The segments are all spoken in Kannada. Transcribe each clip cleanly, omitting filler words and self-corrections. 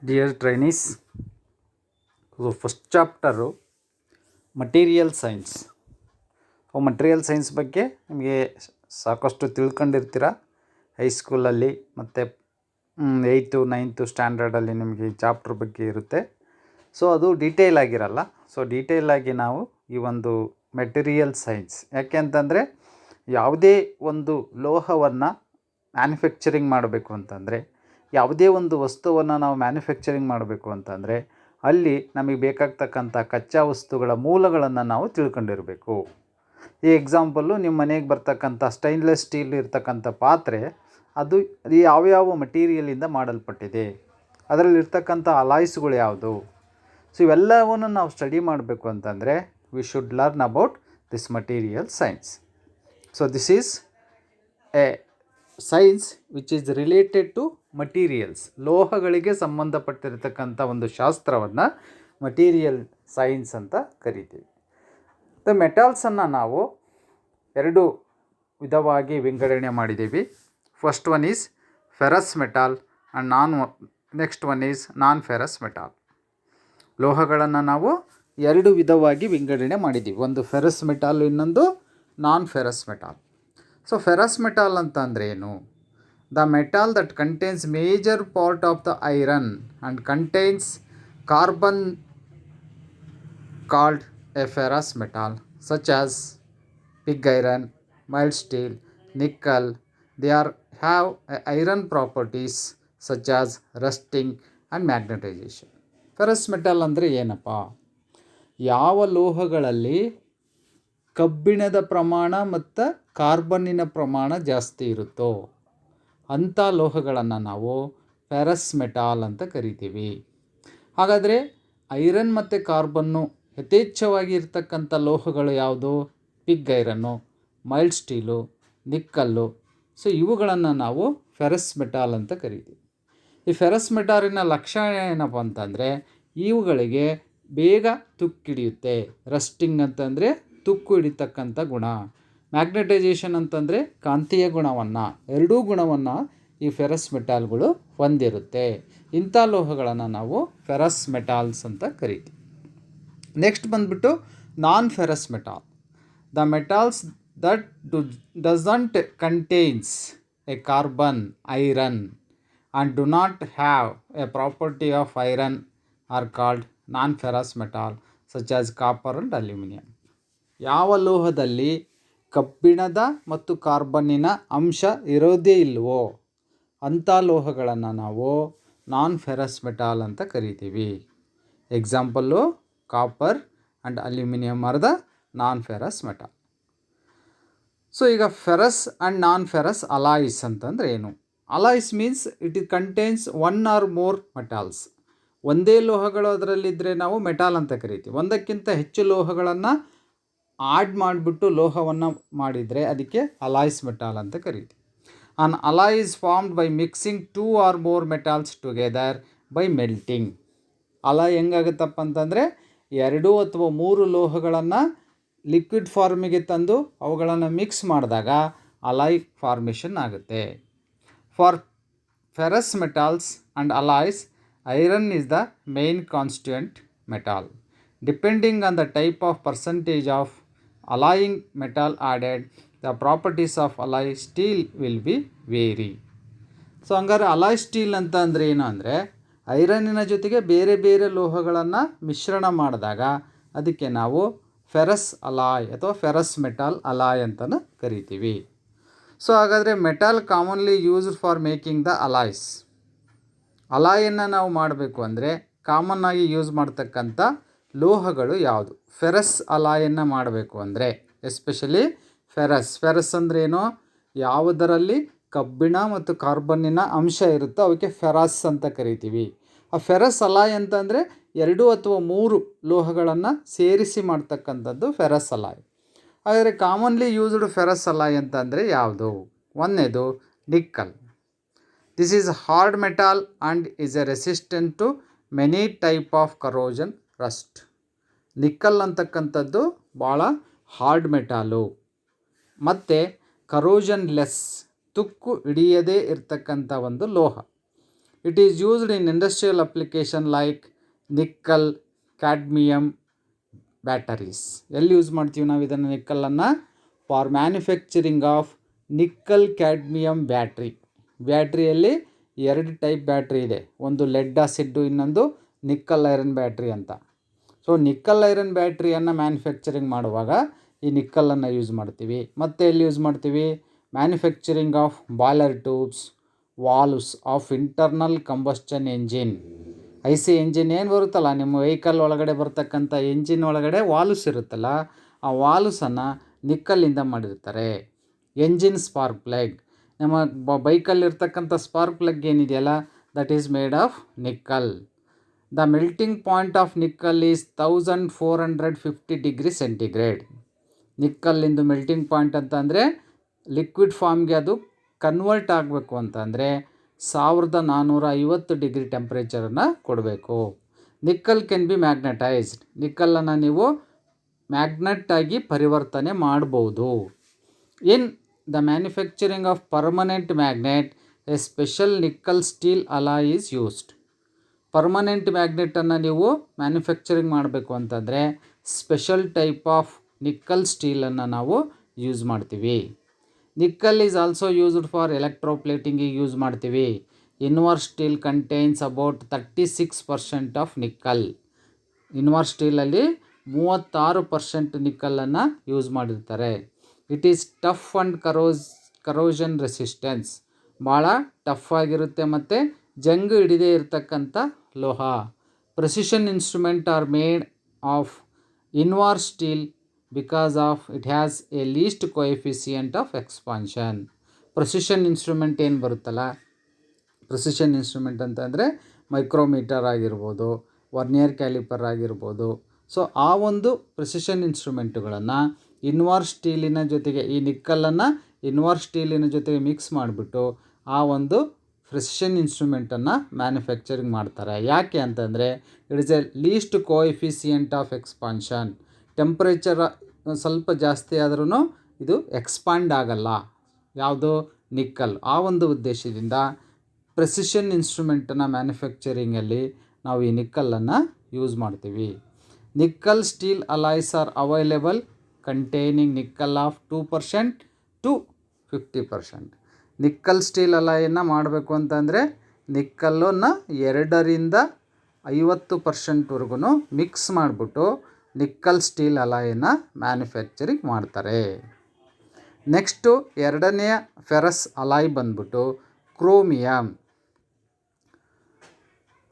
Dear trainees, first chapter material science. Material science ಬಗ್ಗೆ ನಿಮಗೆ ಸಾಕಷ್ಟು ತಿಳ್ಕೊಂಡಿರ್ತೀರ. ಹೈಸ್ಕೂಲಲ್ಲಿ ಮತ್ತು 8th 9th ಸ್ಟ್ಯಾಂಡರ್ಡಲ್ಲಿ ನಿಮಗೆ ಈ ಚಾಪ್ಟರ್ ಬಗ್ಗೆ ಇರುತ್ತೆ. ಸೊ ಅದು ಡೀಟೇಲ್ ಆಗಿರಲ್ಲ. ಸೊ ಡೀಟೇಲಾಗಿ ನಾವು ಈ ಒಂದು ಮೆಟೀರಿಯಲ್ ಸೈನ್ಸ್, ಯಾಕೆ ಅಂತಂದರೆ ಯಾವುದೇ ಒಂದು ಲೋಹವನ್ನು ಮ್ಯಾನುಫ್ಯಾಕ್ಚರಿಂಗ್ ಮಾಡಬೇಕು ಅಂತಂದರೆ, ಯಾವುದೇ ಒಂದು ವಸ್ತುವನ್ನು ನಾವು ಮ್ಯಾನುಫ್ಯಾಕ್ಚರಿಂಗ್ ಮಾಡಬೇಕು ಅಂತಂದರೆ ಅಲ್ಲಿ ನಮಗೆ ಬೇಕಾಗ್ತಕ್ಕಂಥ ಕಚ್ಚಾ ವಸ್ತುಗಳ ಮೂಲಗಳನ್ನು ನಾವು ತಿಳ್ಕೊಂಡಿರಬೇಕು. ಈ ಎಕ್ಸಾಂಪಲ್ಲು, ನಿಮ್ಮ ಮನೆಗೆ ಬರ್ತಕ್ಕಂಥ ಸ್ಟೈನ್ಲೆಸ್ ಸ್ಟೀಲ್ ಇರ್ತಕ್ಕಂಥ ಪಾತ್ರೆ, ಅದು ಯಾವ್ಯಾವ ಮಟೀರಿಯಲಿಂದ ಮಾಡಲ್ಪಟ್ಟಿದೆ, ಅದರಲ್ಲಿರ್ತಕ್ಕಂಥ ಅಲಾಯ್ಸ್ಗಳು ಯಾವುದು. ಸೊ ಇವೆಲ್ಲವನ್ನು ನಾವು ಸ್ಟಡಿ ಮಾಡಬೇಕು ಅಂತಂದರೆ we should learn about this material science. So this is a science which is related to materials. ಲೋಹಗಳಿಗೆ ಸಂಬಂಧಪಟ್ಟಿರತಕ್ಕಂಥ ಒಂದು ಶಾಸ್ತ್ರವನ್ನು ಮಟೀರಿಯಲ್ ಸೈನ್ಸ್ ಅಂತ ಕರಿತೀವಿ. ದ ಮೆಟಲ್ಸನ್ನು ನಾವು ಎರಡು ವಿಧವಾಗಿ ವಿಂಗಡಣೆ ಮಾಡಿದ್ದೀವಿ. First one is ferrous metal and next one is non ferrous metal. ಲೋಹಗಳನ್ನು ನಾವು ಎರಡು ವಿಧವಾಗಿ ವಿಂಗಡಣೆ ಮಾಡಿದ್ದೀವಿ. ಒಂದು ಫೆರಸ್ ಮೆಟಲ್, ಇನ್ನೊಂದು non ferrous metal. So ferrous metal ಅಂತ ಅಂದರೆ ಏನು? The metal that contains major part of the iron and contains carbon called a ferrous metal, such as pig iron, mild steel, nickel. They have iron properties such as rusting and magnetization. Ferrous metal ಅಂದರೆ ಏನಪ್ಪ? ಯಾವ ಲೋಹಗಳಲ್ಲಿ ಕಬ್ಬಿಣದ ಪ್ರಮಾಣ ಮತ್ತು ಕಾರ್ಬನ್ನಿನ ಪ್ರಮಾಣ ಜಾಸ್ತಿ ಇರುತ್ತೋ ಅಂಥ ಲೋಹಗಳನ್ನು ನಾವು ಫೆರಸ್ ಮೆಟಾಲ್ ಅಂತ ಕರಿತೀವಿ. ಹಾಗಾದರೆ ಐರನ್ ಮತ್ತು ಕಾರ್ಬನ್ನು ಯಥೇಚ್ಛವಾಗಿ ಇರ್ತಕ್ಕಂಥ ಲೋಹಗಳು ಯಾವುದು? Pig iron, mild steel, nickel. So ಇವುಗಳನ್ನು ನಾವು ಫೆರಸ್ ಮೆಟಾಲ್ ಅಂತ ಕರಿತೀವಿ. ಈ ಫೆರಸ್ ಮೆಟಾಲಿನ ಲಕ್ಷಣ ಏನಪ್ಪ ಅಂತಂದರೆ, ಇವುಗಳಿಗೆ ಬೇಗ ತುಕ್ಕಿಡಿಯುತ್ತೆ. ರಸ್ಟಿಂಗ್ ಅಂತಂದರೆ ತುಕ್ಕು ಹಿಡಿತಕ್ಕಂಥ ಗುಣ. ಮ್ಯಾಗ್ನೆಟೈಸೇಷನ್ ಅಂತಂದರೆ ಕಾಂತೀಯ ಗುಣವನ್ನು, ಎರಡೂ ಗುಣವನ್ನು ಈ ಫೆರಸ್ ಮೆಟಾಲ್ಗಳು ಹೊಂದಿರುತ್ತೆ. ಇಂಥ ಲೋಹಗಳನ್ನು ನಾವು ಫೆರಸ್ ಮೆಟಾಲ್ಸ್ ಅಂತ ಕರಿತೀವಿ. ನೆಕ್ಸ್ಟ್ ಬಂದ್ಬಿಟ್ಟು non ferrous metal. The metals that doesn't contains a carbon, iron and do not have a property of iron are called non ferrous metal, such as copper and aluminium. ಯಾವ ಲೋಹದಲ್ಲಿ ಕಬ್ಬಿಣದ ಮತ್ತು ಕಾರ್ಬನ್ನಿನ ಅಂಶ ಇರೋದೇ ಇಲ್ವೋ ಅಂಥ ಲೋಹಗಳನ್ನು ನಾವು ನಾನ್ ಫೆರಸ್ ಮೆಟಾಲ್ ಅಂತ ಕರಿತೀವಿ. Example copper and aluminium are the non ferrous metal. So ಈಗ ferrous and non ferrous alloys ಅಂತಂದರೆ ಏನು? Alloys means it contains one or more metals. ಒಂದೇ ಲೋಹಗಳು ಅದರಲ್ಲಿದ್ದರೆ ನಾವು ಮೆಟಾಲ್ ಅಂತ ಕರಿತೀವಿ. ಒಂದಕ್ಕಿಂತ ಹೆಚ್ಚು ಲೋಹಗಳನ್ನು ಆಡ್ ಮಾಡಿಬಿಟ್ಟು ಲೋಹವನ್ನು ಮಾಡಿದರೆ ಅದಕ್ಕೆ ಅಲಾಯ್ಸ್ ಮೆಟಾಲ್ ಅಂತ ಕರಿತೀವಿ. An alloy is formed by mixing 2 or more metals together by melting. Alloy ಹೆಂಗಾಗುತ್ತಪ್ಪ ಅಂತಂದರೆ, 2 ಅಥವಾ 3 ಲೋಹಗಳನ್ನು ಲಿಕ್ವಿಡ್ ಫಾರ್ಮಿಗೆ ತಂದು ಅವುಗಳನ್ನು ಮಿಕ್ಸ್ ಮಾಡಿದಾಗ ಅಲಾಯ್ ಫಾರ್ಮೇಷನ್ ಆಗುತ್ತೆ. For ferrous metals and alloys, iron is the main constituent metal. Depending on the type of percentage of alloying metal added, the properties of alloy steel will be vary. So ಹಂಗಾರೆ ಅಲಾಯ್ ಸ್ಟೀಲ್ ಅಂತ ಅಂದರೆ ಏನು ಅಂದರೆ, ಐರನ್ನಿನ ಜೊತೆಗೆ ಬೇರೆ ಬೇರೆ ಲೋಹಗಳನ್ನು ಮಿಶ್ರಣ ಮಾಡಿದಾಗ ಅದಕ್ಕೆ ನಾವು ಫೆರಸ್ ಅಲಾಯ್ ಅಥವಾ ಫೆರಸ್ ಮೆಟಾಲ್ ಅಲಾಯ್ ಅಂತಲೂ ಕರಿತೀವಿ. ಸೊ ಹಾಗಾದರೆ metal commonly used for making the alloys. ಅಲಾಯನ್ನು ನಾವು ಮಾಡಬೇಕು ಅಂದರೆ ಕಾಮನ್ನಾಗಿ ಯೂಸ್ ಮಾಡ್ತಕ್ಕಂಥ ಲೋಹಗಳು ಯಾವುದು? ಫೆರಸ್ ಅಲಾಯನ್ನು ಮಾಡಬೇಕು ಅಂದರೆ ಎಸ್ಪೆಷಲಿ ಫೆರಸ್ ಅಂದ್ರೇನು? ಯಾವುದರಲ್ಲಿ ಕಬ್ಬಿಣ ಮತ್ತು ಕಾರ್ಬನ್ನಿನ ಅಂಶ ಇರುತ್ತೋ ಅವಕ್ಕೆ ಫೆರಸ್ ಅಂತ ಕರಿತೀವಿ. ಆ ಫೆರಸ್ ಅಲಾಯ್ ಅಂತಂದರೆ 2 ಅಥವಾ 3 ಲೋಹಗಳನ್ನು ಸೇರಿಸಿ ಮಾಡ್ತಕ್ಕಂಥದ್ದು ಫೆರಸ್ ಅಲಾಯ್. ಹಾಗಾದರೆ ಕಾಮನ್ಲಿ ಯೂಸ್ಡ್ ಫೆರಸ್ ಅಲಾಯ್ ಅಂತಂದರೆ ಯಾವುದು? ಒಂದನೇದು nickel. This is hard metal and is a resistant to many type of corrosion, rust. Nickel ಅಂತಕ್ಕಂಥದ್ದು ಭಾಳ ಹಾರ್ಡ್ ಮೆಟಾಲು ಮತ್ತು ಕರೋಷನ್ ಲೆಸ್, ತುಕ್ಕು ಹಿಡಿಯದೇ ಇರತಕ್ಕಂಥ ಒಂದು ಲೋಹ. It is used in industrial application like nickel, cadmium batteries. ಎಲ್ಲಿ ಯೂಸ್ ಮಾಡ್ತೀವಿ ನಾವು ಇದನ್ನು ನಿಕ್ಕಲನ್ನು? For manufacturing of nickel cadmium battery. ಬ್ಯಾಟ್ರಿಯಲ್ಲಿ 2 ಟೈಪ್ ಬ್ಯಾಟ್ರಿ ಇದೆ, ಒಂದು ಲೆಡ್ ಆಸಿಡ್ಡು, ಇನ್ನೊಂದು ನಿಕ್ಕಲ್ ಐರನ್ ಬ್ಯಾಟ್ರಿ ಅಂತ. ಸೊ ನಿಕ್ಕಲ್ ಐರನ್ ಬ್ಯಾಟ್ರಿಯನ್ನು ಮ್ಯಾನುಫ್ಯಾಕ್ಚರಿಂಗ್ ಮಾಡುವಾಗ ಈ ನಿಕ್ಕಲನ್ನು ಯೂಸ್ ಮಾಡ್ತೀವಿ. ಮತ್ತು ಎಲ್ಲಿ ಯೂಸ್ ಮಾಡ್ತೀವಿ? Manufacturing of boiler tubes, valves of internal combustion engine. IC engine ಏನು ಬರುತ್ತಲ್ಲ, ನಿಮ್ಮ ವೆಹಿಕಲ್ ಒಳಗಡೆ ಬರ್ತಕ್ಕಂಥ ಎಂಜಿನ್ ಒಳಗಡೆ ವಾಲ್ವ್ಸ್ ಇರುತ್ತಲ್ಲ, ಆ ವಾಲ್ವ್ಸನ್ನು ನಿಕ್ಕಲ್ಲಿಂದ ಮಾಡಿರ್ತಾರೆ. ಎಂಜಿನ್ ಸ್ಪಾರ್ಕ್ ಪ್ಲಗ್, ನಮ್ಮ ಬೈಕಲ್ಲಿರ್ತಕ್ಕಂಥ ಸ್ಪಾರ್ಕ್ ಪ್ಲಗ್ ಏನಿದೆಯಲ್ಲ, that is made of nickel. The melting point of nickel is 1450 degree centigrade. ನಿಕ್ಕಲ್ಲಿಂದು ಮೆಲ್ಟಿಂಗ್ ಪಾಯಿಂಟ್ ಅಂತ ಅಂದರೆ ಲಿಕ್ವಿಡ್ ಫಾರ್ಮ್ಗೆ ಅದು ಕನ್ವರ್ಟ್ ಆಗಬೇಕು ಅಂತಂದರೆ 1450 ಡಿಗ್ರಿ ಟೆಂಪ್ರೇಚರನ್ನು ಕೊಡಬೇಕು. Nickel can be magnetised. ನಿಕ್ಕಲನ್ನು ನೀವು ಮ್ಯಾಗ್ನೆಟಾಗಿ ಪರಿವರ್ತನೆ ಮಾಡ್ಬೋದು. In the manufacturing of permanent magnet a special nickel steel alloy is used. Permanent ಮ್ಯಾಗ್ನೆಟನ್ನು ನೀವು ಮ್ಯಾನುಫ್ಯಾಕ್ಚರಿಂಗ್ ಮಾಡಬೇಕು ಅಂತಂದರೆ ಸ್ಪೆಷಲ್ ಟೈಪ್ ಆಫ್ ನಿಕ್ಕಲ್ ಸ್ಟೀಲನ್ನು ನಾವು ಯೂಸ್ ಮಾಡ್ತೀವಿ. Nickel is also used for ಎಲೆಕ್ಟ್ರೋಪ್ಲೇಟಿಂಗಿಗೆ ಯೂಸ್ ಮಾಡ್ತೀವಿ. Invar steel contains about 36% of nickel. Invar ಸ್ಟೀಲಲ್ಲಿ 36% ನಿಕ್ಕಲನ್ನು ಯೂಸ್ ಮಾಡಿರ್ತಾರೆ. It is tough and corrosion resistance. ಭಾಳ ಟಫ್ ಆಗಿರುತ್ತೆ ಮತ್ತು ಜಂಗ್ ಹಿಡಿದೇ ಇರತಕ್ಕಂಥ ಲೋಹ. Precision instrument are made of invar steel because of it has a least coefficient of expansion. Precision instrument ಏನು ಬರುತ್ತಲ್ಲ, ಪ್ರೆಸಿಷನ್ ಇನ್ಸ್ಟ್ರೂಮೆಂಟ್ ಅಂತಂದರೆ ಮೈಕ್ರೋಮೀಟರ್ ಆಗಿರ್ಬೋದು, ವರ್ನಿಯರ್ ಕ್ಯಾಲಿಪರ್ ಆಗಿರ್ಬೋದು. ಸೊ ಆ ಒಂದು ಪ್ರೆಸಿಷನ್ ಇನ್ಸ್ಟ್ರೂಮೆಂಟುಗಳನ್ನು ಇನ್ವರ್ ಸ್ಟೀಲಿನ ಜೊತೆಗೆ, ಈ ನಿಕ್ಕಲನ್ನು ಇನ್ವರ್ ಸ್ಟೀಲಿನ ಜೊತೆಗೆ ಮಿಕ್ಸ್ ಮಾಡಿಬಿಟ್ಟು ಆ ಒಂದು ಪ್ರೆಸಿಷನ್ ಇನ್ಸ್ಟ್ರೂಮೆಂಟನ್ನು ಮ್ಯಾನುಫ್ಯಾಕ್ಚರಿಂಗ್ ಮಾಡ್ತಾರೆ. ಯಾಕೆ ಅಂತಂದರೆ it is a least coefficient of expansion. Temperature ಸ್ವಲ್ಪ ಜಾಸ್ತಿ ಆದ್ರೂ ಇದು ಎಕ್ಸ್ಪಾಂಡ್ ಆಗಲ್ಲ. ಯಾವುದು? ನಿಕ್ಕಲ್. ಆ ಒಂದು ಉದ್ದೇಶದಿಂದ ಪ್ರೆಸಿಷನ್ ಇನ್ಸ್ಟ್ರೂಮೆಂಟನ್ನು ಮ್ಯಾನುಫ್ಯಾಕ್ಚರಿಂಗಲ್ಲಿ ನಾವು ಈ ನಿಕ್ಕಲನ್ನು ಯೂಸ್ ಮಾಡ್ತೀವಿ. Nickel steel alloys are available containing nickel of 2% to 50%. Nickel steel ಅಲಾಯನ್ನು ಮಾಡಬೇಕು ಅಂತಂದರೆ ನಿಕ್ಕಲ್ಲನ್ನು 2ರಿಂದ 50%ವರೆಗೂ ಮಿಕ್ಸ್ ಮಾಡಿಬಿಟ್ಟು ನಿಕ್ಕಲ್ ಸ್ಟೀಲ್ ಅಲಾಯನ್ನು ಮ್ಯಾನುಫ್ಯಾಕ್ಚರಿಂಗ್ ಮಾಡ್ತಾರೆ. ನೆಕ್ಸ್ಟು 2ನೆಯ ಫೆರಸ್ ಅಲಾಯ್ ಬಂದ್ಬಿಟ್ಟು chromium.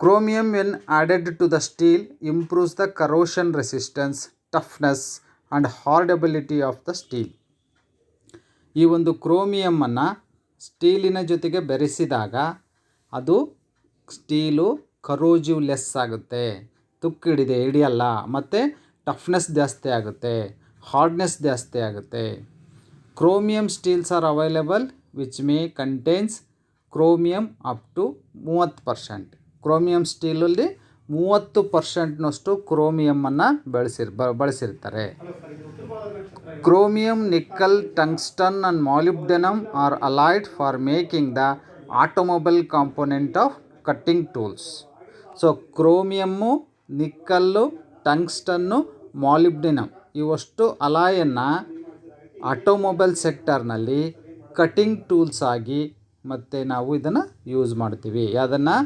Chromium when added to the steel improves the corrosion resistance, toughness and hardenability of the steel. ಈ ಒಂದು ಕ್ರೋಮಿಯಮ್ಮನ್ನು ಸ್ಟೀಲಿನ ಜೊತೆಗೆ ಬೆರೆಸಿದಾಗ ಅದು ಸ್ಟೀಲು ಕರೋಜಿವ್ ಲೆಸ್ ಆಗುತ್ತೆ, ಹಿಡಿಯಲ್ಲ, ಮತ್ತು ಟಫ್ನೆಸ್ ಜಾಸ್ತಿ ಆಗುತ್ತೆ, ಹಾರ್ಡ್ನೆಸ್ ಜಾಸ್ತಿ ಆಗುತ್ತೆ. Chromium steels are available which may contains chromium up to 30%. Chromium ಸ್ಟೀಲಲ್ಲಿ 30%ನಷ್ಟು ಕ್ರೋಮಿಯಮ್ಮನ್ನು ಬಳಸಿರ್ತಾರೆ. Chromium, nickel, tungsten and molybdenum are alloyed for making the automobile component of cutting tools. So chromium, nickel, tungsten, molybdenum ಇವಷ್ಟು ಅಲಾಯನ್ನು ಆಟೋಮೊಬೈಲ್ ಸೆಕ್ಟರ್ನಲ್ಲಿ ಕಟಿಂಗ್ ಟೂಲ್ಸ್ ಆಗಿ ಮತ್ತು ನಾವು ಇದನ್ನು ಯೂಸ್ ಮಾಡ್ತೀವಿ. ಅದನ್ನು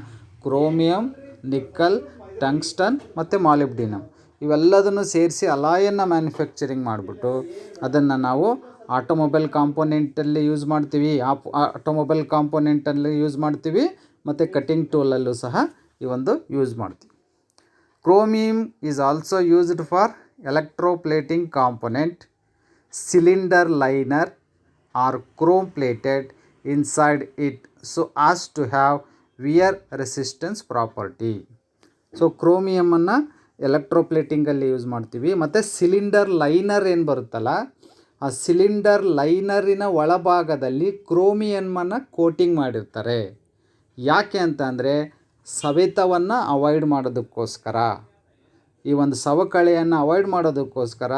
ಕ್ರೋಮಿಯಮ್, ನಿಕ್ಕಲ್, ಟಂಗ್ಸ್ಟನ್ ಮತ್ತು ಮಾಲಿಬ್ಡಿನಮ್ ಇವೆಲ್ಲದನ್ನು ಸೇರಿಸಿ ಅಲಾಯನ್ನು ಮ್ಯಾನುಫ್ಯಾಕ್ಚರಿಂಗ್ ಮಾಡಿಬಿಟ್ಟು ಅದನ್ನು ನಾವು ಆಟೋಮೊಬೈಲ್ ಕಾಂಪೊನೆಂಟಲ್ಲಿ ಯೂಸ್ ಮಾಡ್ತೀವಿ. ಆಟೋಮೊಬೈಲ್ ಕಾಂಪೊನೆಂಟಲ್ಲಿ ಯೂಸ್ ಮಾಡ್ತೀವಿ ಮತ್ತು ಕಟಿಂಗ್ ಟೂಲಲ್ಲೂ ಸಹ ಈ ಒಂದು ಯೂಸ್ ಮಾಡ್ತೀವಿ. Chromium is also used for electroplating component. Cylinder liner are chrome plated inside it so as to have wear resistance property. So ಕ್ರೋಮಿಯಮನ್ನು ಎಲೆಕ್ಟ್ರೋಪ್ಲೇಟಿಂಗಲ್ಲಿ ಯೂಸ್ ಮಾಡ್ತೀವಿ. ಮತ್ತು ಸಿಲಿಂಡರ್ ಲೈನರ್ ಏನು ಬರುತ್ತಲ್ಲ, ಆ ಸಿಲಿಂಡರ್ ಲೈನರಿನ ಒಳಭಾಗದಲ್ಲಿ ಕ್ರೋಮಿಯಮನ್ನು ಕೋಟಿಂಗ್ ಮಾಡಿರ್ತಾರೆ. ಯಾಕೆ ಅಂತ ಅಂದರೆ ಸವೆತವನ್ನು ಅವಾಯ್ಡ್ ಮಾಡೋದಕ್ಕೋಸ್ಕರ, ಈ ಒಂದು ಸವಕಳಿಯನ್ನು ಅವಾಯ್ಡ್ ಮಾಡೋದಕ್ಕೋಸ್ಕರ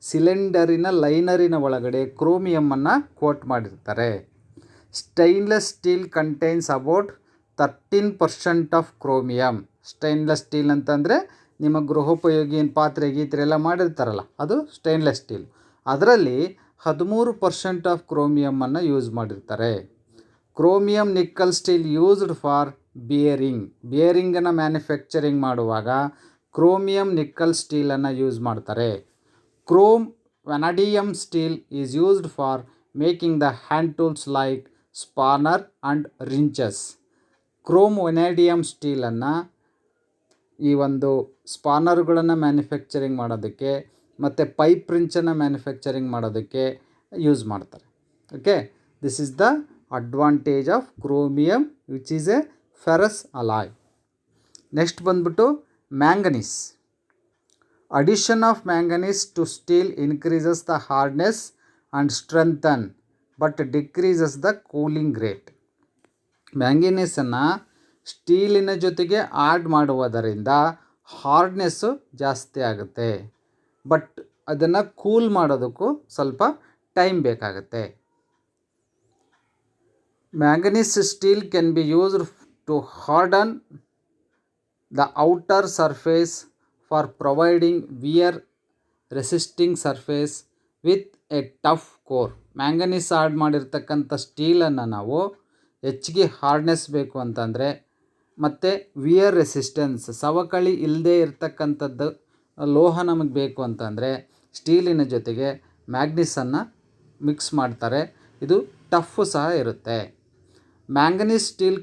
ಸಿಲಿಂಡರಿನ ಲೈನರಿನ ಒಳಗಡೆ ಕ್ರೋಮಿಯಮನ್ನು ಕೋಟ್ ಮಾಡಿರ್ತಾರೆ. Stainless steel contains about 13% of chromium. Stainless steel ಅಂತಂದರೆ ನಿಮ್ಮ ಗೃಹೋಪಯೋಗಿ ಪಾತ್ರೆ ಗೀತ್ರೆ ಎಲ್ಲ ಮಾಡಿರ್ತಾರಲ್ಲ, ಅದು ಸ್ಟೈನ್ಲೆಸ್ ಸ್ಟೀಲ್. ಅದರಲ್ಲಿ 13% ಆಫ್ ಕ್ರೋಮಿಯಮನ್ನು ಯೂಸ್ ಮಾಡಿರ್ತಾರೆ. Chromium nickel steel used for ಬಿಯರಿಂಗನ್ನು ಮ್ಯಾನುಫ್ಯಾಕ್ಚರಿಂಗ್ ಮಾಡುವಾಗ ಕ್ರೋಮಿಯಂ ನಿಕ್ಕಲ್ ಸ್ಟೀಲನ್ನು ಯೂಸ್ ಮಾಡ್ತಾರೆ. Chrome vanadium steel is used for making the hand tools like spanner and wrenches. Chrome vanadium ಸ್ಟೀಲನ್ನು ಈ ಒಂದು ಸ್ಪಾನರ್ಗಳನ್ನು ಮ್ಯಾನುಫ್ಯಾಕ್ಚರಿಂಗ್ ಮಾಡೋದಕ್ಕೆ ಮತ್ತು ಪೈಪ್ ರಿಂಚನ್ನು ಮ್ಯಾನುಫ್ಯಾಕ್ಚರಿಂಗ್ ಮಾಡೋದಕ್ಕೆ ಯೂಸ್ ಮಾಡ್ತಾರೆ. Okay, this is the advantage of chromium which is a ferrous alloy. Next ಬಂದ್ಬಿಟ್ಟು manganese. Addition of manganese to steel increases the hardness and strengthen but decreases the cooling rate. ಮ್ಯಾಂಗನೀಸನ್ನು ಸ್ಟೀಲಿನ ಜೊತೆಗೆ ಆ್ಯಡ್ ಮಾಡುವುದರಿಂದ ಹಾರ್ಡ್ನೆಸ್ಸು ಜಾಸ್ತಿ ಆಗುತ್ತೆ, ಬಟ್ ಅದನ್ನು ಕೂಲ್ ಮಾಡೋದಕ್ಕೂ ಸ್ವಲ್ಪ ಟೈಮ್ ಬೇಕಾಗುತ್ತೆ. Manganese steel can be used to harden the outer surface for providing wear resisting surface with a tough core. Manganese add ಮಾಡಿರ್ತಕ್ಕಂಥ ಸ್ಟೀಲನ್ನು ನಾವು ಹೆಚ್ಚಿಗೆ ಹಾರ್ಡ್ನೆಸ್ ಬೇಕು ಅಂತಂದರೆ ಮತ್ತು ವಿಯರ್ ರೆಸಿಸ್ಟೆನ್ಸ್ ಸವಕಳಿ ಇಲ್ಲದೆ ಇರತಕ್ಕಂಥದ್ದು ಲೋಹ ನಮಗೆ ಬೇಕು ಅಂತಂದರೆ ಸ್ಟೀಲಿನ ಜೊತೆಗೆ ಮ್ಯಾಂಗನೀಸನ್ನು ಮಿಕ್ಸ್ ಮಾಡ್ತಾರೆ. ಇದು ಟಫ್ ಸಹ ಇರುತ್ತೆ. ಮ್ಯಾಂಗನೀಸ್ ಸ್ಟೀಲ್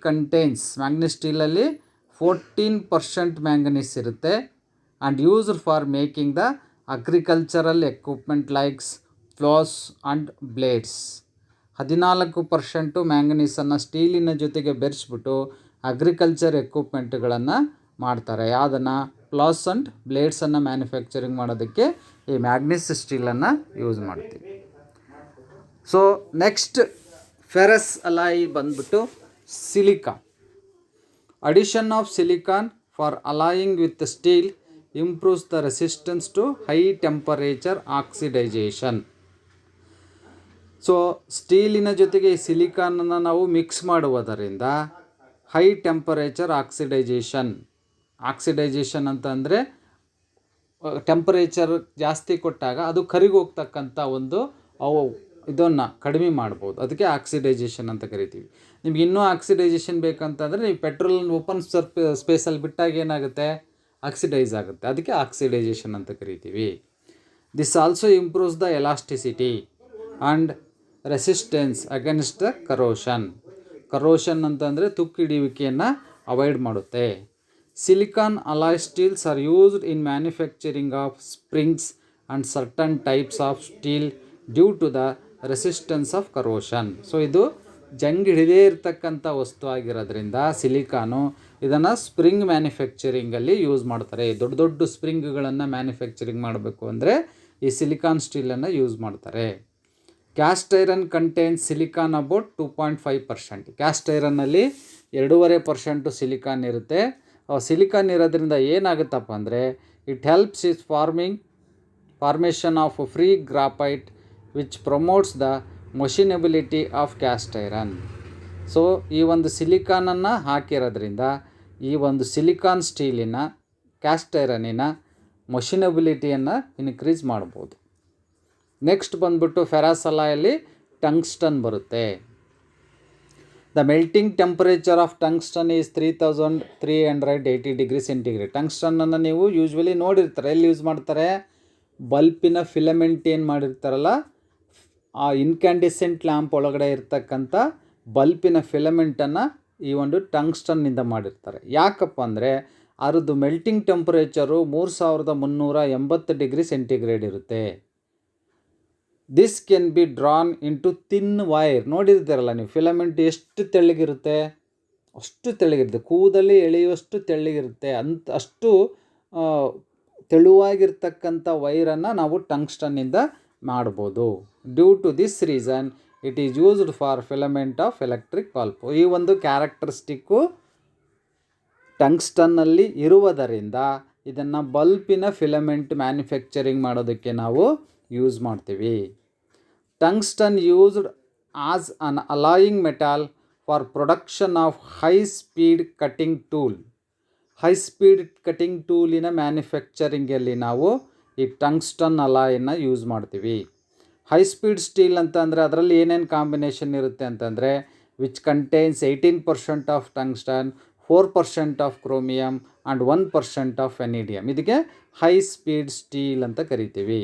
ಮ್ಯಾಂಗನೀಸ್ ಸ್ಟೀಲಲ್ಲಿ 14% ಮ್ಯಾಂಗನೀಸ್ ಇರುತ್ತೆ and used for making the agricultural equipment likes flows and blades. 14% ಮ್ಯಾಂಗನೀಸನ್ನು ಸ್ಟೀಲಿನ ಜೊತೆಗೆ ಬೆರೆಸ್ಬಿಟ್ಟು ಅಗ್ರಿಕಲ್ಚರ್ ಎಕ್ವಿಪ್ಮೆಂಟ್ಗಳನ್ನು ಮಾಡ್ತಾರೆ. ಯಾವುದನ್ನು? ಪ್ಲಾಸ್ ಆ್ಯಂಡ್ ಬ್ಲೇಡ್ಸನ್ನು ಮ್ಯಾನುಫ್ಯಾಕ್ಚರಿಂಗ್ ಮಾಡೋದಕ್ಕೆ ಈ ಮ್ಯಾಂಗನೀಸ್ ಸ್ಟೀಲನ್ನು ಯೂಸ್ ಮಾಡ್ತೀವಿ. ಸೊ ನೆಕ್ಸ್ಟ್ ಫೆರಸ್ ಅಲಾಯ್ ಬಂದ್ಬಿಟ್ಟು silicon. Addition of silicon for alloying with steel improves the resistance to high temperature oxidisation. So ಸ್ಟೀಲಿನ ಜೊತೆಗೆ ಈ ಸಿಲಿಕಾನನ್ನು ನಾವು ಮಿಕ್ಸ್ ಮಾಡುವುದರಿಂದ ಹೈ ಟೆಂಪರೇಚರ್ ಆಕ್ಸಿಡೈಜೇಷನ್ ಅಂತ ಅಂದರೆ ಟೆಂಪರೇಚರ್ ಜಾಸ್ತಿ ಕೊಟ್ಟಾಗ ಅದು ಕರಿಗೋಗ್ತಕ್ಕಂಥ ಒಂದು ಇದನ್ನು ಕಡಿಮೆ ಮಾಡ್ಬೋದು. ಅದಕ್ಕೆ ಆಕ್ಸಿಡೈಜೇಷನ್ ಅಂತ ಕರಿತೀವಿ. ನಿಮ್ಗೆ ಇನ್ನೂ ಆಕ್ಸಿಡೈಜೇಷನ್ ಬೇಕಂತಂದರೆ ನೀವು ಪೆಟ್ರೋಲ್ ಓಪನ್ ಸ್ಪೇಸಲ್ಲಿ ಬಿಟ್ಟಾಗ ಏನಾಗುತ್ತೆ? ಆಕ್ಸಿಡೈಸ್ ಆಗುತ್ತೆ. ಅದಕ್ಕೆ ಆಕ್ಸಿಡೈಜೇಷನ್ ಅಂತ ಕರಿತೀವಿ. This also improves the elasticity and resistance against the corrosion ಅಂತಂದರೆ ತುಕ್ಕು ಹಿಡಿಯುವಿಕೆಯನ್ನು ಅವಾಯ್ಡ್ ಮಾಡುತ್ತೆ. Silicon alloy steels are used in manufacturing of springs and certain types of steel due to the resistance of corrosion. So ಇದು ಜಂಗ್ ಹಿಡಿದೇ ಇರತಕ್ಕಂಥ ವಸ್ತು ಆಗಿರೋದ್ರಿಂದ ಸಿಲಿಕಾನು ಇದನ್ನು ಸ್ಪ್ರಿಂಗ್ ಮ್ಯಾನುಫ್ಯಾಕ್ಚರಿಂಗಲ್ಲಿ ಯೂಸ್ ಮಾಡ್ತಾರೆ. ದೊಡ್ಡ ದೊಡ್ಡ ಸ್ಪ್ರಿಂಗ್ಗಳನ್ನು ಮ್ಯಾನುಫ್ಯಾಕ್ಚರಿಂಗ್ ಮಾಡಬೇಕು ಅಂದರೆ ಈ ಸಿಲಿಕಾನ್ ಸ್ಟೀಲನ್ನು ಯೂಸ್ ಮಾಡ್ತಾರೆ. Cast iron contains silicon about 2.5%. Cast ಐರನ್ನಲ್ಲಿ 2.5% ಸಿಲಿಕಾನ್ ಇರುತ್ತೆ. ಸಿಲಿಕಾನ್ ಇರೋದ್ರಿಂದ ಏನಾಗುತ್ತಪ್ಪ ಅಂದರೆ it helps is formation of free graphite which promotes the machinability of cast iron. So ಈ ಒಂದು ಸಿಲಿಕಾನನ್ನು ಹಾಕಿರೋದ್ರಿಂದ ಈ ಒಂದು ಸಿಲಿಕಾನ್ ಸ್ಟೀಲಿನ ಕ್ಯಾಸ್ಟ್ ಐರನ್ನಿನ ಮಷಿನಬಿಲಿಟಿಯನ್ನು ಇನ್ಕ್ರೀಸ್ ಮಾಡ್ಬೋದು. ನೆಕ್ಸ್ಟ್ ಬಂದ್ಬಿಟ್ಟು ಫೆರಸ್ ಅಲಾಯಲ್ಲಿ ಟಂಗ್ಸ್ಟನ್ ಬರುತ್ತೆ. The melting temperature of tungsten is 3380 degree centigrade. ಟಂಗ್ಸ್ಟನ್ನನ್ನು ನೀವು ಯೂಶ್ವಲಿ ನೋಡಿರ್ತಾರೆ. ಎಲ್ಲಿ ಯೂಸ್ ಮಾಡ್ತಾರೆ? ಬಲ್ಪಿನ ಫಿಲಮೆಂಟ್ ಏನು ಮಾಡಿರ್ತಾರಲ್ಲ, ಆ ಇನ್ಕ್ಯಾಂಡಿಸೆಂಟ್ ಲ್ಯಾಂಪ್ ಒಳಗಡೆ ಇರ್ತಕ್ಕಂಥ ಬಲ್ಪಿನ ಫಿಲಮೆಂಟನ್ನು ಈ ಒಂದು ಟಂಗ್ಸ್ಟನ್ನಿಂದ ಮಾಡಿರ್ತಾರೆ. ಯಾಕಪ್ಪ ಅಂದರೆ ಅದರದ್ದು ಮೆಲ್ಟಿಂಗ್ ಟೆಂಪರೇಚರು 3380 ಡಿಗ್ರಿ ಸೆಂಟಿಗ್ರೇಡ್ ಇರುತ್ತೆ. This can be drawn into thin wire. ನೋಡಿರ್ತೀರಲ್ಲ ನೀವು, ಫಿಲಮೆಂಟ್ ಎಷ್ಟು ತೆಳ್ಳಗಿರುತ್ತೆ? ಅಷ್ಟು ತೆಳ್ಳಗಿರುತ್ತೆ. ಕೂದಲಿ ಎಳೆಯುವಷ್ಟು ತೆಳ್ಳಗಿರುತ್ತೆ. ಅಷ್ಟು ತೆಳುವಾಗಿರ್ತಕ್ಕಂಥ ವೈರನ್ನು ನಾವು ಟಂಗ್ಸ್ಟನ್ನಿಂದ ಮಾಡ್ಬೋದು. Due to this reason it is used for filament of electric bulb. ಈ ಒಂದು ಕ್ಯಾರೆಕ್ಟರಿಸ್ಟಿಕ್ಕು ಟಂಗ್ಸ್ಟನ್ನಲ್ಲಿ ಇರುವುದರಿಂದ ಇದನ್ನು ಬಲ್ಪಿನ ಫಿಲಮೆಂಟ್ ಮ್ಯಾನುಫ್ಯಾಕ್ಚರಿಂಗ್ ಮಾಡೋದಕ್ಕೆ ನಾವು ಯೂಸ್ ಮಾಡ್ತೀವಿ. Tungsten used as an alloying metal for production of high speed cutting tool. High speed cutting ಟೂಲಿನ ಮ್ಯಾನುಫ್ಯಾಕ್ಚರಿಂಗಲ್ಲಿ ನಾವು ಈ ಟಂಗ್ಸ್ಟನ್ ಅಲಾಯನ್ನು ಯೂಸ್ ಮಾಡ್ತೀವಿ. ಹೈ ಸ್ಪೀಡ್ ಸ್ಟೀಲ್ ಅಂತ ಅಂದರೆ ಅದರಲ್ಲಿ ಏನೇನು ಕಾಂಬಿನೇಷನ್ ಇರುತ್ತೆ ಅಂತಂದರೆ which contains 18% of tungsten, 4% of chromium and 1% of vanadium. ಇದಕ್ಕೆ ಹೈ ಸ್ಪೀಡ್ ಸ್ಟೀಲ್ ಅಂತ ಕರಿತೀವಿ.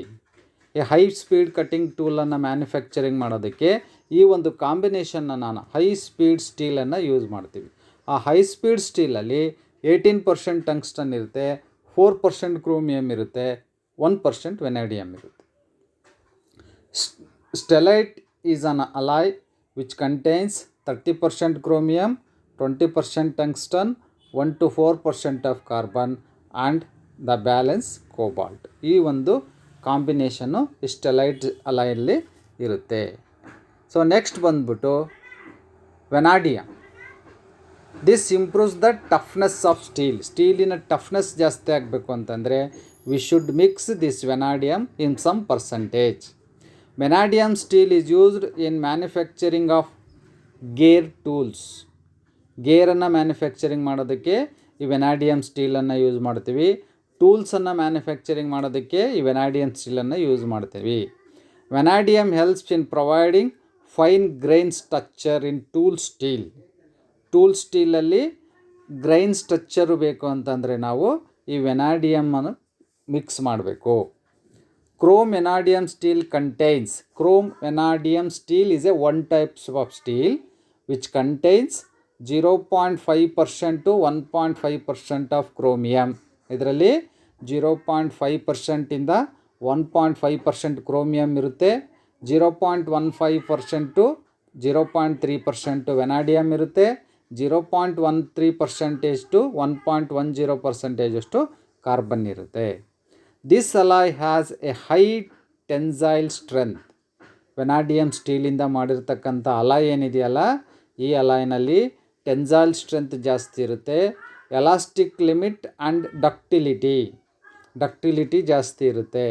ಈ ಹೈ ಸ್ಪೀಡ್ ಕಟಿಂಗ್ ಟೂಲನ್ನು ಮ್ಯಾನುಫ್ಯಾಕ್ಚರಿಂಗ್ ಮಾಡೋದಕ್ಕೆ ಈ ಒಂದು ಕಾಂಬಿನೇಷನ್ನ ನಾನು ಹೈ ಸ್ಪೀಡ್ ಸ್ಟೀಲನ್ನು ಯೂಸ್ ಮಾಡ್ತೀವಿ. ಆ ಹೈ ಸ್ಪೀಡ್ ಸ್ಟೀಲಲ್ಲಿ 18% ಟಂಗ್ಸ್ಟನ್ ಇರುತ್ತೆ, 4% ಕ್ರೋಮಿಯಮ್ ಇರುತ್ತೆ, 1% ವೆನಾಡಿಯಮ್ ಇರುತ್ತೆ. Stellite is an alloy which contains 30% chromium, 20% tungsten, 1 to 4% of carbon and the balance cobalt. ಈ ಒಂದು ಕಾಂಬಿನೇಷನ್ನು ಸ್ಟೆಲೈಟ್ ಅಲಾಯಲ್ಲಿ ಇರುತ್ತೆ. ಸೊ ನೆಕ್ಸ್ಟ್ ಬಂದ್ಬಿಟ್ಟು vanadium. This improves the toughness of steel. ಸ್ಟೀಲಿನ ಟಫ್ನೆಸ್ ಜಾಸ್ತಿ ಆಗಬೇಕು ಅಂತಂದರೆ we should mix this vanadium in some percentage. Vanadium steel is used in manufacturing of gear tools. ಗೇರನ್ನು ಮ್ಯಾನುಫ್ಯಾಕ್ಚರಿಂಗ್ ಮಾಡೋದಕ್ಕೆ ಈ ವೆನಾಡಿಯಮ್ ಸ್ಟೀಲನ್ನು ಯೂಸ್ ಮಾಡ್ತೀವಿ. ಟೂಲ್ಸನ್ನು ಮ್ಯಾನುಫ್ಯಾಕ್ಚರಿಂಗ್ ಮಾಡೋದಕ್ಕೆ ಈ ವೆನಾಡಿಯಮ್ ಸ್ಟೀಲನ್ನು ಯೂಸ್ ಮಾಡ್ತೀವಿ. Vanadium helps in providing fine grain structure in tool steel. Tool ಸ್ಟೀಲಲ್ಲಿ ಗ್ರೈನ್ ಸ್ಟ್ರಕ್ಚರು ಬೇಕು ಅಂತಂದರೆ ನಾವು ಈ ವೆನಾಡಿಯಮ್ಮನ್ನು ಮಿಕ್ಸ್ ಮಾಡಬೇಕು. Chrome vanadium steel contains, chrome vanadium steel is a one type of steel which contains 0.5% to 1.5% of chromium. ಇದರಲ್ಲಿ 0.5% ಇಂದ 1.5% ಕ್ರೋಮಿಯಮ್ ಇರುತ್ತೆ, 0.15% to 0.3% ವೆನಾಡಿಯಮ್ ಇರುತ್ತೆ, 0.13% to 1.10% ಅಷ್ಟು ಕಾರ್ಬನ್ ಇರುತ್ತೆ. This alloy has a high tensile strength. Vanadium ಸ್ಟೀಲಿಂದ ಮಾಡಿರ್ತಕ್ಕಂಥ ಅಲಾಯ್ ಏನಿದೆಯಲ್ಲ, ಈ ಅಲಾಯ್ನಲ್ಲಿ ಟೆನ್ಸೈಲ್ ಸ್ಟ್ರೆಂತ್ ಜಾಸ್ತಿ ಇರುತ್ತೆ, ಎಲಾಸ್ಟಿಕ್ ಲಿಮಿಟ್ ಆ್ಯಂಡ್ ಡಕ್ಟಿಲಿಟಿ ಜಾಸ್ತಿ ಇರುತ್ತೆ.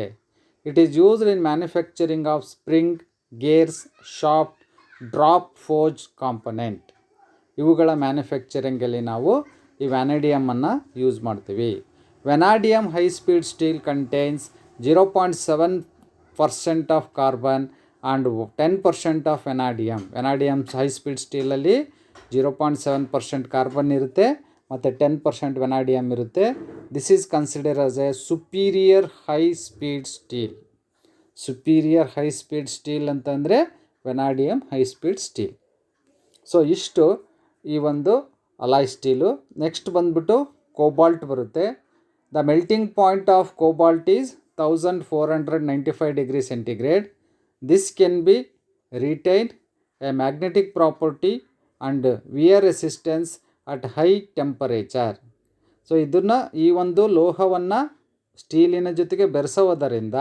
It is used in manufacturing of spring, gears, shaft, drop forge component. ಇವುಗಳ ಮ್ಯಾನುಫ್ಯಾಕ್ಚರಿಂಗಲ್ಲಿ ನಾವು ಈ ವ್ಯಾನಡಿಯಮನ್ನು ಯೂಸ್ ಮಾಡ್ತೀವಿ. Vanadium high speed steel contains 0.7% of carbon and 10% of vanadium. Vanadium high speed steel ಅಲ್ಲಿ 0.7% ಕಾರ್ಬನ್ ಇರುತ್ತೆ ಮತ್ತು 10% ವೆನಾಡಿಯಮ್ ಇರುತ್ತೆ. This is consider as A superior high speed steel. Superior high speed steel ಅಂತಂದರೆ ವೆನಾಡಿಯಮ್ ಹೈ ಸ್ಪೀಡ್ ಸ್ಟೀಲ್. ಸೊ ಇಷ್ಟು ಈ ಒಂದು ಅಲಾಯ್ ಸ್ಟೀಲು. ನೆಕ್ಸ್ಟ್ ಬಂದ್ಬಿಟ್ಟು ಕೋಬಾಲ್ಟ್ ಬರುತ್ತೆ. The melting point of cobalt is 1495 degrees centigrade. This can be retained a magnetic property and wear resistance at high temperature. So ಇದನ್ನು ಈ ಒಂದು ಲೋಹವನ್ನು ಸ್ಟೀಲಿನ ಜೊತೆಗೆ ಬೆರೆಸೋದರಿಂದ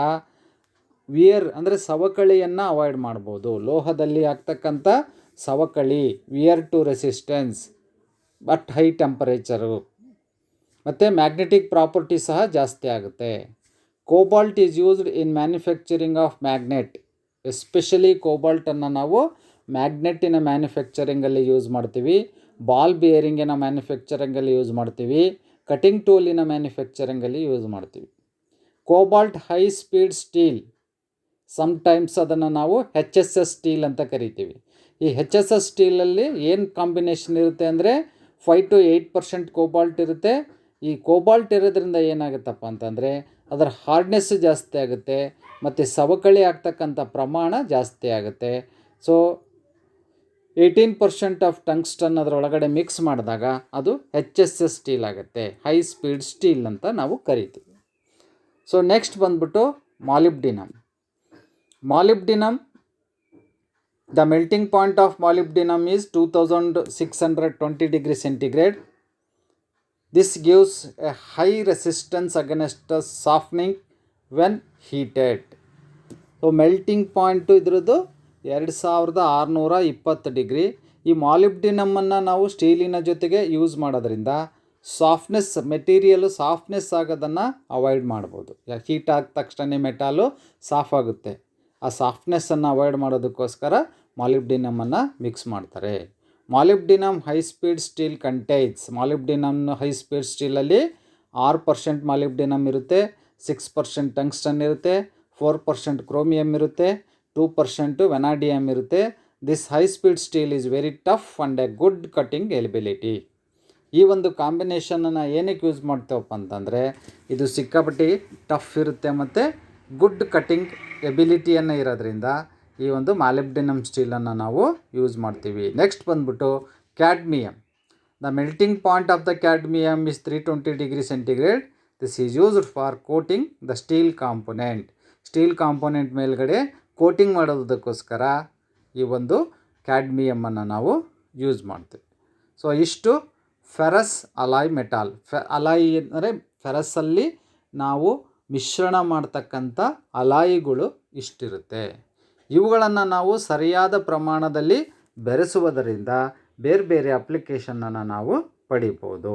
ವಿಯರ್ ಅಂದರೆ ಸವಕಳಿಯನ್ನು ಅವಾಯ್ಡ್ ಮಾಡ್ಬೋದು. ಲೋಹದಲ್ಲಿ ಆಗ್ತಕ್ಕಂಥ ಸವಕಳಿ, wear to resistance but high temperature ಮತ್ತು ಮ್ಯಾಗ್ನೆಟಿಕ್ ಪ್ರಾಪರ್ಟಿ ಸಹ ಜಾಸ್ತಿ ಆಗುತ್ತೆ. Cobalt is used in manufacturing of magnet. Especially ಕೋಬಾಲ್ಟನ್ನು ನಾವು ಮ್ಯಾಗ್ನೆಟ್ಟಿನ ಮ್ಯಾನುಫ್ಯಾಕ್ಚರಿಂಗಲ್ಲಿ ಯೂಸ್ ಮಾಡ್ತೀವಿ, ಬಾಲ್ ಬಿಯರಿಂಗಿನ ಮ್ಯಾನುಫ್ಯಾಕ್ಚರಿಂಗಲ್ಲಿ ಯೂಸ್ ಮಾಡ್ತೀವಿ, ಕಟಿಂಗ್ ಟೂಲಿನ ಮ್ಯಾನುಫ್ಯಾಕ್ಚರಿಂಗಲ್ಲಿ ಯೂಸ್ ಮಾಡ್ತೀವಿ. Cobalt high speed steel, sometimes ಅದನ್ನು ನಾವು HSS ಸ್ಟೀಲ್ ಅಂತ ಕರಿತೀವಿ. ಈ HSS ಸ್ಟೀಲಲ್ಲಿ ಏನು ಕಾಂಬಿನೇಷನ್ ಇರುತ್ತೆ ಅಂದರೆ 5 to 8% ಕೋಬಾಲ್ಟ್ ಇರುತ್ತೆ. ಈ ಕೋಬಾಲ್ಟ್ ಇರೋದ್ರಿಂದ ಏನಾಗುತ್ತಪ್ಪ ಅಂತಂದರೆ ಅದರ ಹಾರ್ಡ್ನೆಸ್ ಜಾಸ್ತಿ ಆಗುತ್ತೆ ಮತ್ತು ಸವಕಳಿ ಆಗ್ತಕ್ಕಂಥ ಪ್ರಮಾಣ ಜಾಸ್ತಿ ಆಗುತ್ತೆ. ಸೊ 18% ಆಫ್ ಟಂಗ್ಸ್ಟನ್ ಅದರೊಳಗಡೆ ಮಿಕ್ಸ್ ಮಾಡಿದಾಗ ಅದು HSS ಸ್ಟೀಲ್ ಆಗುತ್ತೆ, ಹೈ ಸ್ಪೀಡ್ ಸ್ಟೀಲ್ ಅಂತ ನಾವು ಕರಿತೀವಿ. ಸೊ ನೆಕ್ಸ್ಟ್ ಬಂದ್ಬಿಟ್ಟು molybdenum. The melting point of molybdenum is 2620 degrees centigrade. This gives a high resistance against the softening when heated. So melting point ಇದ್ರದ್ದು 2620 ಡಿಗ್ರಿ. ಈ ಮಾಲಿಬ್ಡಿನಮ್ಮನ್ನು ನಾವು ಸ್ಟೀಲಿನ ಜೊತೆಗೆ ಯೂಸ್ ಮಾಡೋದ್ರಿಂದ ಮೆಟೀರಿಯಲು ಸಾಫ್ಟ್ನೆಸ್ ಆಗೋದನ್ನು ಅವಾಯ್ಡ್ ಮಾಡ್ಬೋದು. ಹೀಟ್ ಆದ ತಕ್ಷಣ ಮೆಟಾಲು ಸಾಫ್ ಆಗುತ್ತೆ. ಆ ಸಾಫ್ಟ್ನೆಸ್ಸನ್ನು ಅವಾಯ್ಡ್ ಮಾಡೋದಕ್ಕೋಸ್ಕರ ಮಾಲಿಬ್ಡಿನಮನ್ನು ಮಿಕ್ಸ್ ಮಾಡ್ತಾರೆ. Molybdenum high speed steel contains, molybdenum high speed ಸ್ಟೀಲಲ್ಲಿ 6% ಮಾಲಿಬ್ಡಿನಮ್ ಇರುತ್ತೆ, 6% ಟಂಗ್ಸ್ಟನ್ ಇರುತ್ತೆ, 4% ಕ್ರೋಮಿಯಮ್ ಇರುತ್ತೆ, 2% ವೆನಾಡಿಯಮ್ ಇರುತ್ತೆ. This high speed steel is very tough and a good cutting ability. ಈ ಒಂದು ಕಾಂಬಿನೇಷನನ್ನು ಏನಕ್ಕೆ ಯೂಸ್ ಮಾಡ್ತೇವಪ್ಪ ಅಂತಂದರೆ ಇದು ಸಿಕ್ಕಾಪಟ್ಟಿ ಟಫ್ ಇರುತ್ತೆ ಮತ್ತು ಗುಡ್ ಕಟಿಂಗ್ ಎಬಿಲಿಟಿಯನ್ನು ಇರೋದ್ರಿಂದ ಈ ಒಂದು ಮಾಲಿಬ್ಡಿನಮ್ ಸ್ಟೀಲನ್ನು ನಾವು ಯೂಸ್ ಮಾಡ್ತೀವಿ. ನೆಕ್ಸ್ಟ್ ಬಂದ್ಬಿಟ್ಟು cadmium. The melting point of the cadmium is 320 degree centigrade. This is used for coating the steel component. Steel component ಮೇಲ್ಗಡೆ ಕೋಟಿಂಗ್ ಮಾಡೋದಕ್ಕೋಸ್ಕರ ಈ ಒಂದು ಕ್ಯಾಡ್ಮಿಯಮನ್ನು ನಾವು ಯೂಸ್ ಮಾಡ್ತೀವಿ. ಸೊ ಇಷ್ಟು ಫೆರಸ್ ಅಲಾಯ್ ಮೆಟಾಲ್. ಅಲಾಯ್ ಅಂದರೆ ಫೆರಸ್ಸಲ್ಲಿ ನಾವು ಮಿಶ್ರಣ ಮಾಡ್ತಕ್ಕಂಥ ಅಲಾಯಿಗಳು ಇಷ್ಟಿರುತ್ತೆ. ಇವುಗಳನ್ನು ನಾವು ಸರಿಯಾದ ಪ್ರಮಾಣದಲ್ಲಿ ಬೆರೆಸುವುದರಿಂದ ಬೇರೆ ಬೇರೆ ಅಪ್ಲಿಕೇಶನನ್ನು ನಾವು ಪಡಿಬೋದು.